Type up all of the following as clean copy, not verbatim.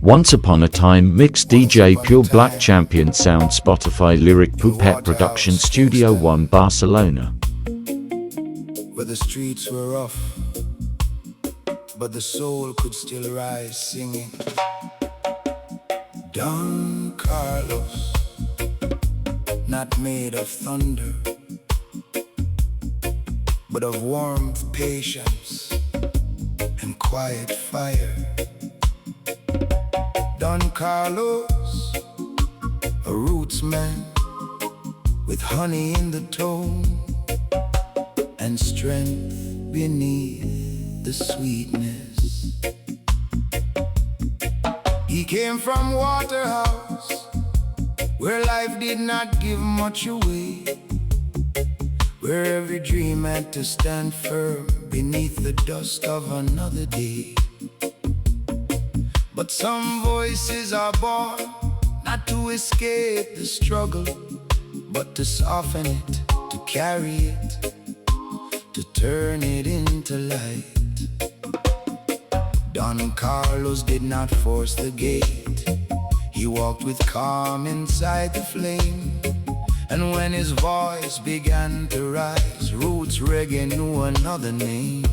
Once Upon a Time Mix DJ Pure Black Champion Sound Spotify Lyric Poupette Production Studio One Barcelona. Where the streets were rough, but the soul could still rise singing. Don Carlos, not made of thunder, but of warmth, patience, and quiet fire. Don Carlos, a roots man with honey in the tone and strength beneath the sweetness. He came from Waterhouse, where life did not give much away, where every dream had to stand firm beneath the dust of another day. But some voices are born not to escape the struggle, but to soften it, to carry it, to turn it into light. Don Carlos did not force the gate. He walked with calm inside the flame. And when his voice began to rise, roots reggae knew another name.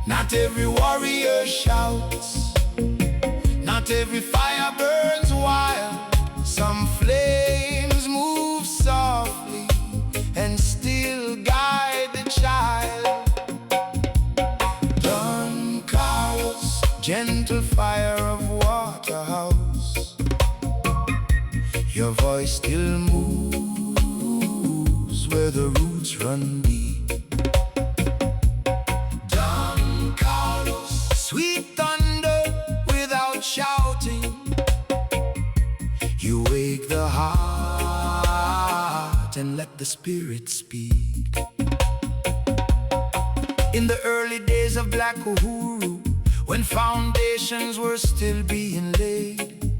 Not every warrior shouts, not every fire burns wild. Some flames move softly and still guide the child. Don Carlos, gentle fire of Waterhouse, your voice still moves where the roots run deep. Don Carlos, sweet thunder without shouting, you wake the heart and let the spirit speak. In the early days of Black Uhuru, when foundations were still being laid,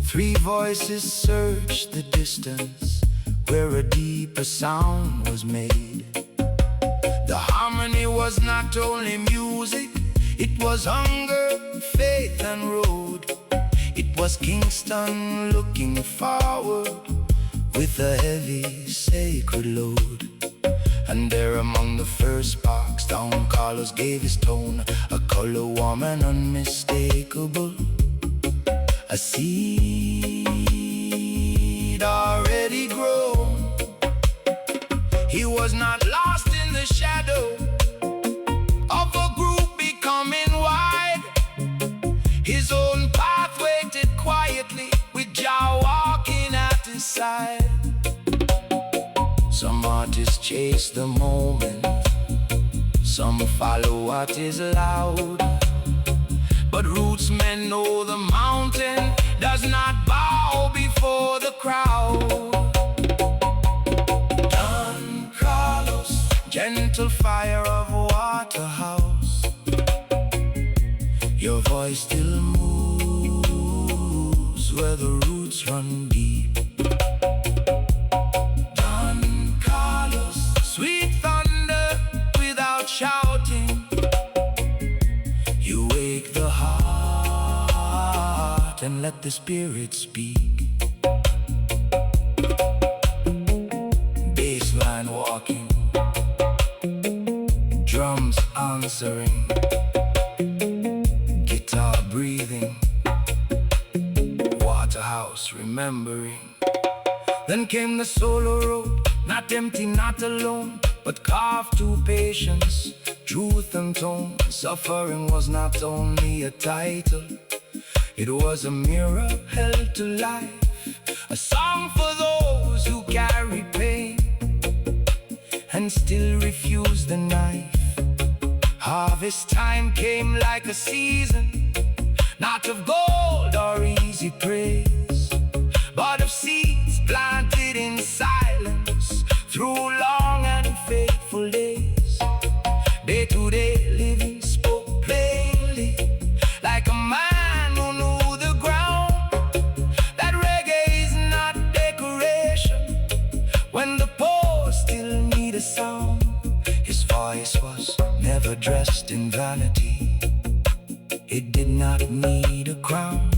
three voices searched the distance where a deeper sound was made. The harmony was not only music, it was hunger, faith and road. It was Kingston looking forward with a heavy sacred load. And there among the first sparks, Don Carlos gave his tone, a color warm and unmistakable, a seed already grown. He was not lost in the shadow of a group becoming wide. His own path waited quietly with Jah walking at his side. Some artists chase the moment, some follow what is loud, but roots men know the mountain does not bow before the crowd. Don Carlos, gentle fire of Waterhouse, your voice still moves where the roots run deep. Don Carlos, sweet thunder without shouting, you wake the heart and let the spirit speak. Bassline walking, drums answering, guitar breathing, Waterhouse remembering. Then came the solo road, not empty, not alone, but carved to patience, truth and tone. Suffering was not only a title, it was a mirror held to life, a song for those who carry pain and still refuse the knife. Harvest time came like a season, not of gold or easy praise, but of seeds planted in silence through long and faithful days. Day-to-day living spoke plainly, like a man who knew the ground, that reggae is not decoration when the poor still need a sound. His voice was never dressed in vanity, it did not need a crown.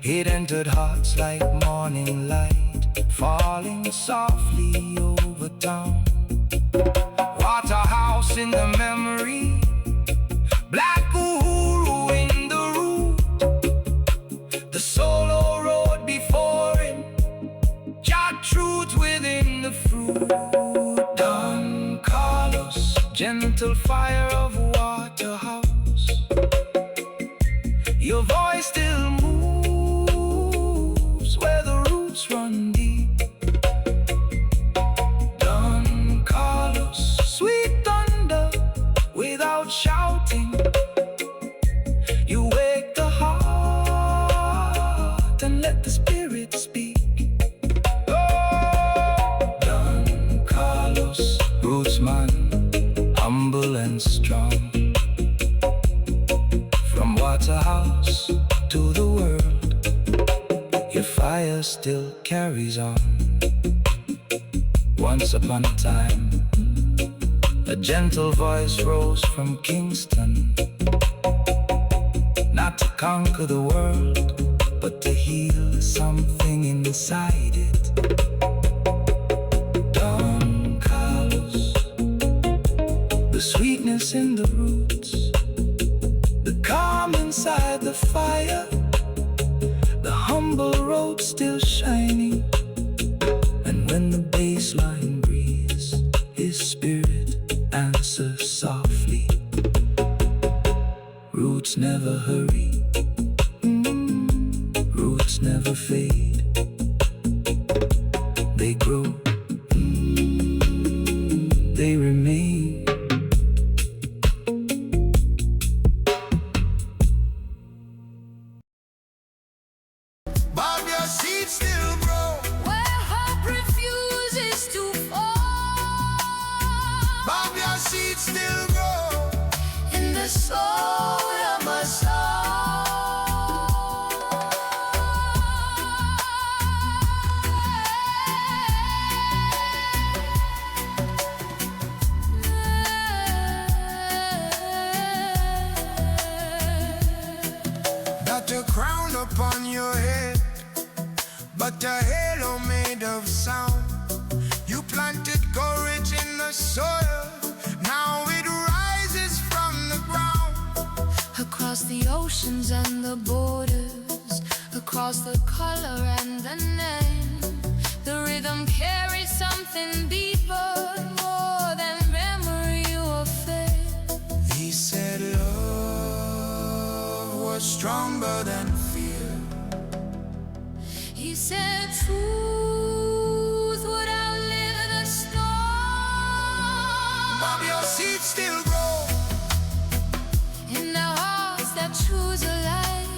It entered hearts like morning light, falling softly over town. Waterhouse in the memory, Black Uhuru in the root, the solo road before him, Jah truth within the fruit. Don Carlos, gentle fire of Waterhouse, your voice still moves where the roots run deep. Don Carlos, sweet thunder without shouting, you wake the heart and let the spirit speak. Oh, Don Carlos, rootsman, humble and strong. From Waterhouse to the world, your fire still carries on. Once upon a time, a gentle voice rose from Kingston, not to conquer the world, but to heal something inside it. Don Carlos, the sweetness in the roots, the calm inside the fire, the humble road still shining. And when the bass line breathes, his spirit answers softly. Roots never hurry, roots never fade. They grow, they remain. Bob, your seeds still grow. Where hope refuses to fall. Bob, your seeds still grow. In the soul of my soul. Not a crown upon your head, but a halo made of sound. You planted courage in the soil, now it rises from the ground. Across the oceans and the borders, across the color and the name, the rhythm carries something deeper, more than memory or fame. He said love was stronger than fear. He said truth would outlive the storm. Bob, your seeds still grow. In the hearts that choose a light,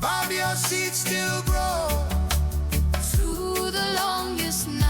Bob, your seeds still grow. through the longest night.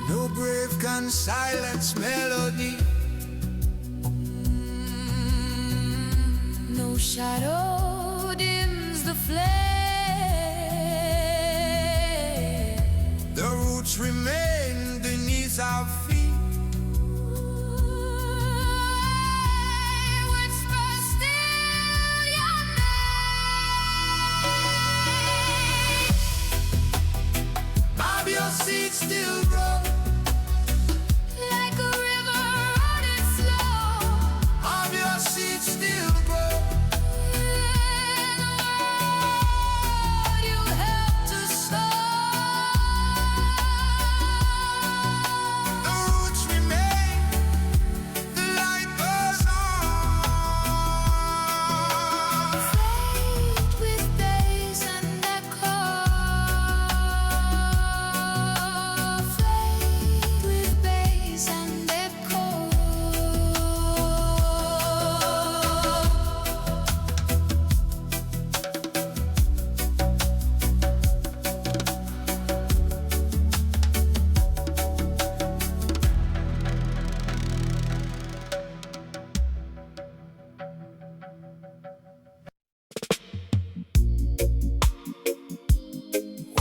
No grave can silence melody. No shadow dims the flame. The roots remain beneath our feet. Whisper still your name. Bob, your seeds still grow. Like a river running slow. Bob, your seeds still grow. What you helped to sow. The roots remain. The light goes on. Fade with days and echo.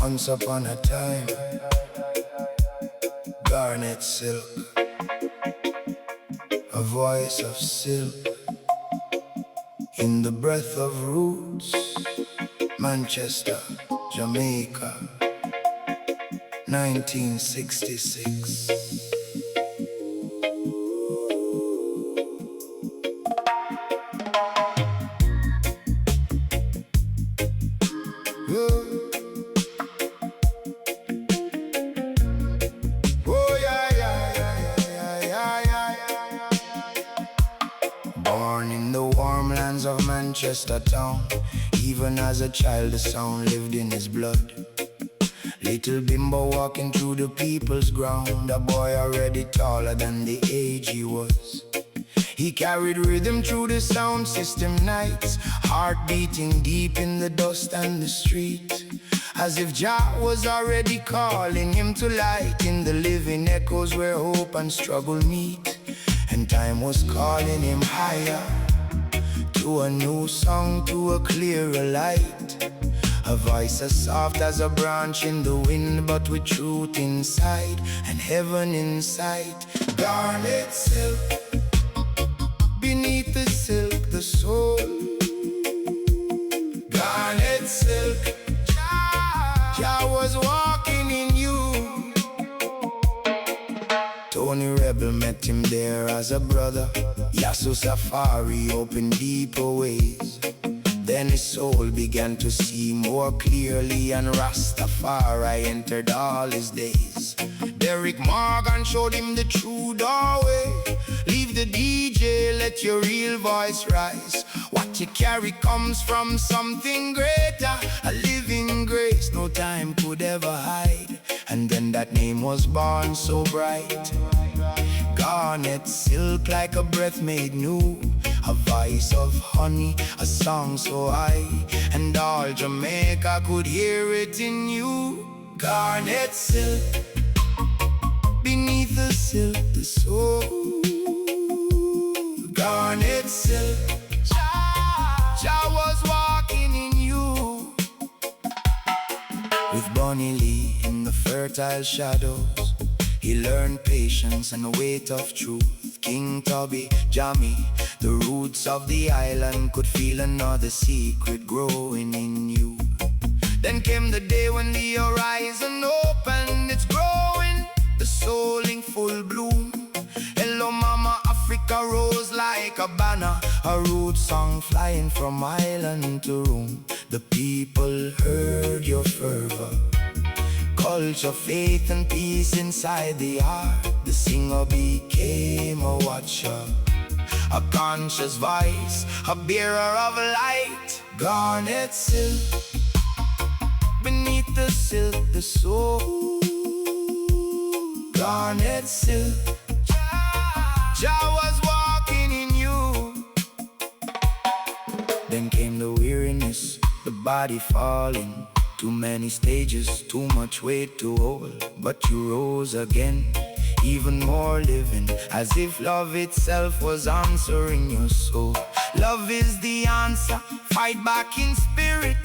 Once upon a time, garnet silk, a voice of silk, in the breath of roots, Manchester, Jamaica, 1966. Born in the warm lands of Manchester town, even as a child the sound lived in his blood. Little Bimbo walking through the people's ground, a boy already taller than the age he was. He carried rhythm through the sound system nights, heart beating deep in the dust and the street, as if Jah was already calling him to light in the living echoes where hope and struggle meet. And time was calling him higher, to a new song, to a clearer light. A voice as soft as a branch in the wind, but with truth inside and heaven in sight. Garnet silk, beneath the silk, the soul. Garnet silk, Jah was walking in you. Tony Rebel met him there as a brother. Yasu Safari opened deeper ways. Then his soul began to see more clearly, and Rastafari entered all his days. Derek Morgan showed him the true doorway. Leave the DJ, let your real voice rise. What you carry comes from something greater, a living grace no time could ever hide. And then that name was born so bright. Garnet silk, like a breath made new, a voice of honey, a song so high, and all Jamaica could hear it in you. Garnet silk, beneath the silk, the soul. Garnet silk, Jah was walking in you. With Bonnie Lee in the fertile shadows, he learned patience and the weight of truth. King Tubby, Jammy, the roots of the island could feel another secret growing in you. Then came the day when the horizon opened, it's growing, the soul in full bloom. Hello Mama Africa rose like a banner, a root song flying from island to room. The people heard your fervor, culture, faith and peace inside the heart. The singer became a watcher, a conscious voice, a bearer of light. Garnet silk, beneath the silk, the soul. Garnet silk, Jah was walking in you. Then came the weariness, the body falling. Too many stages, too much weight to hold. But you rose again, even more living, as if love itself was answering your soul. Love is the answer, fight back in spirit.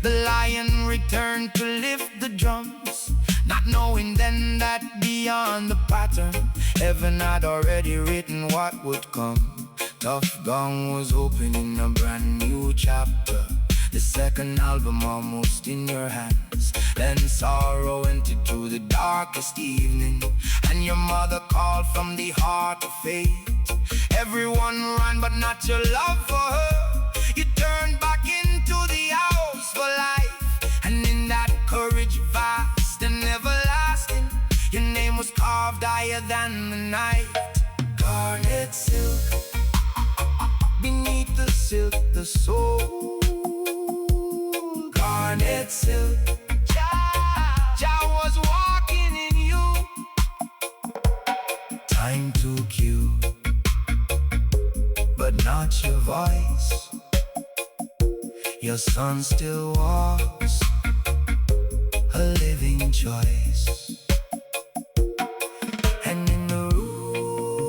The lion returned to lift the drums, not knowing then that beyond the pattern, heaven had already written what would come. Tough Gong was opening a brand new chapter, the second album almost in your hands. Then sorrow entered through the darkest evening, and your mother called from the heart of faith. Everyone ran, but not your love for her. You turned back into the house for life, and in that courage vast and everlasting, your name was carved higher than the night. Garnet silk, beneath the silk, the soul. Garnet silk, Jah was walking in you. Time took you, but not your voice. Your son still walks, a living choice. And in the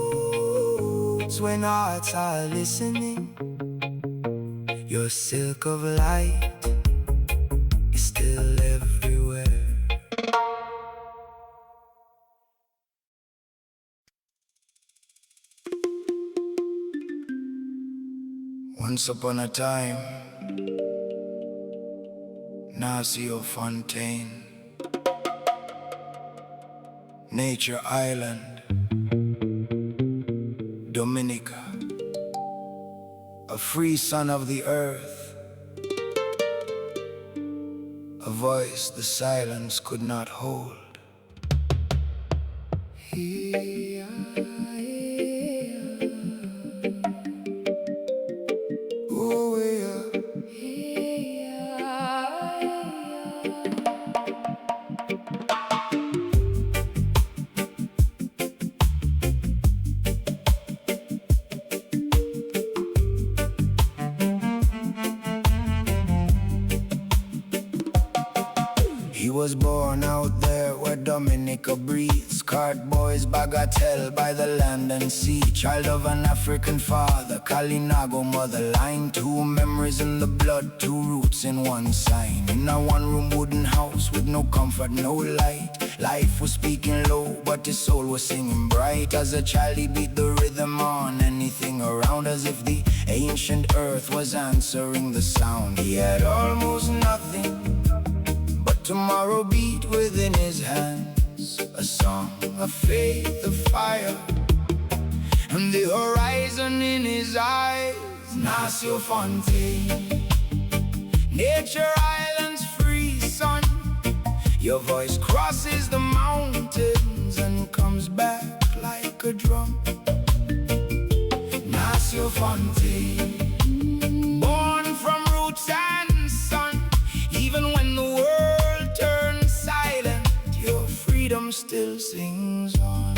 roots, when hearts are listening, your silk of light is still everywhere. Once upon a time, Nacio Fontaine, Nature Island, Dominica, a free son of the earth, a voice the silence could not hold. Oh, yeah. He was born out there where Dominica breathes. Cart boys, bagatelle by the land and sea. Child of an African father, Kalinago motherline. Two memories in the blood, two roots in one sign. In a one-room wooden house with no comfort, no light. Life was speaking low, but his soul was singing bright. As a child he beat the rhythm on anything around, as if the ancient earth was answering the sound. He had almost nothing, tomorrow beat within his hands, a song of faith, of fire, and the horizon in his eyes. Nacio Fontaine, Nature Island's free son. Your voice crosses the mountains and comes back like a drum. Nacio Fontaine, born from roots and sun. Even when the world turns silent, your freedom still sings on.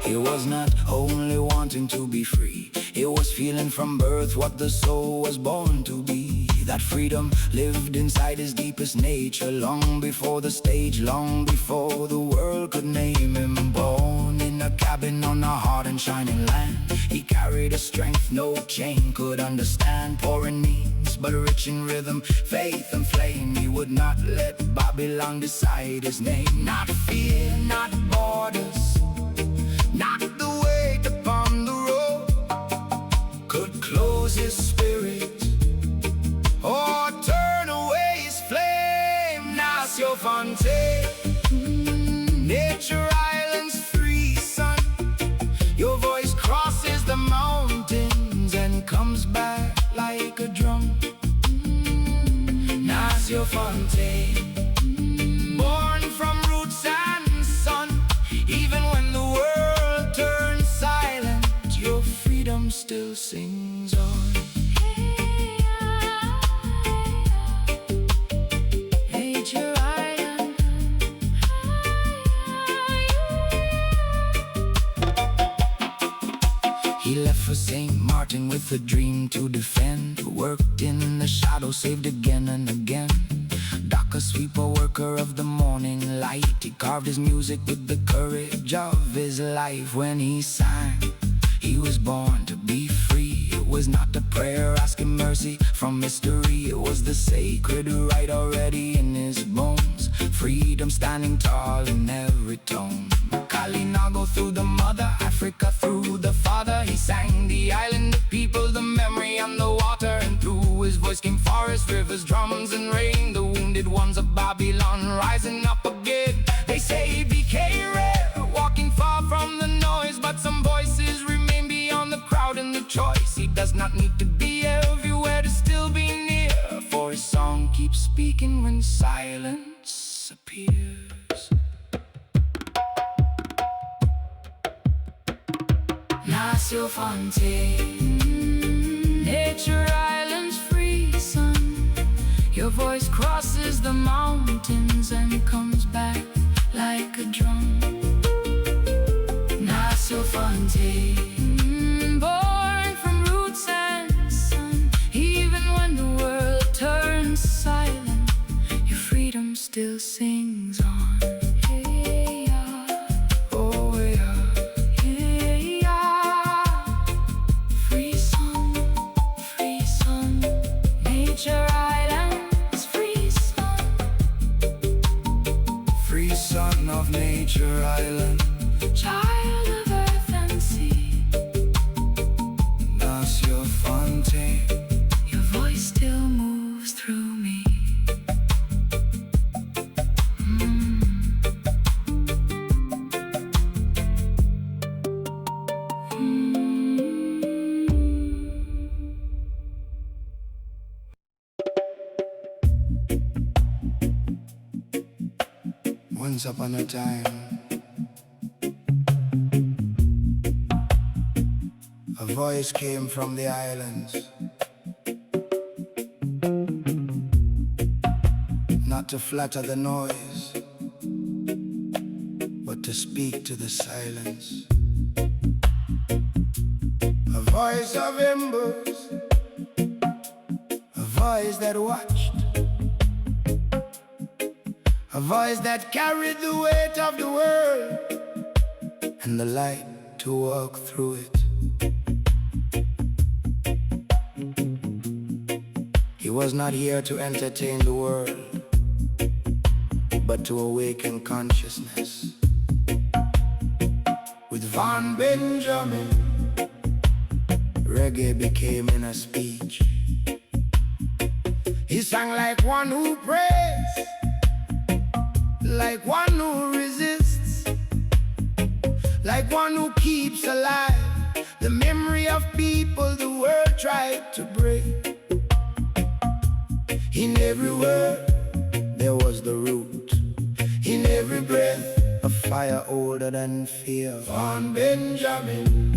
It was not only wanting to be free, it was feeling from birth what the soul was born to be. That freedom lived inside his deepest nature, long before the stage, long before the world could name him. Born in a cabin on a hot and shining land, he carried a strength no chain could understand. Poor in needs, but rich in rhythm, faith and flame. He would not let Babylon decide his name. Not fear, not borders, not the weight upon the road could close his spirit or turn away his flame. Nacio Fontaine, Nature Island's free son. Your voice crosses the mountains and comes back like a drum. Nacio Fontaine, born from roots and sun. Even when the world turns silent, your freedom still sings on. He left for St. Martin with a dream to defend. Worked in the shadow, saved again and again. Docker sweeper, worker of the morning light. He carved his music with the courage of his life. When he sang, he was born to be free. It was not a prayer asking mercy from mystery. It was the sacred right already in his bones. Freedom standing tall in every tone. Kalinago through the mother, Africa through the father. He sang the island, the people, the memory and the water. And through his voice came forests, rivers, drums and rain. The wounded ones of Babylon rising up again. They say he became rare, walking far from the noise. But some voices remain beyond the crowd and the choice. He does not need to be everywhere to still be near, for his song keeps speaking when silence appears. Nacio Fontaine, Nature Island's free son. Your voice crosses the mountains and comes back like a drum. Nacio Fontaine, born from roots and sun. Even when the world turns silent, your freedom still sings on. Nature Island's free Once upon a time, a voice came from the islands, not to flatter the noise, but to speak to the silence. A voice of embers, a voice that watched, a voice that carried the weight of the world and the light to walk through it. He was not here to entertain the world, but to awaken consciousness. With Van Benjamin, reggae became inner speech. He sang like one who prays, like one who resists, like one who keeps alive the memory of people the world tried to break. In every word there was the root, in every breath a fire older than fear. Van Benjamin.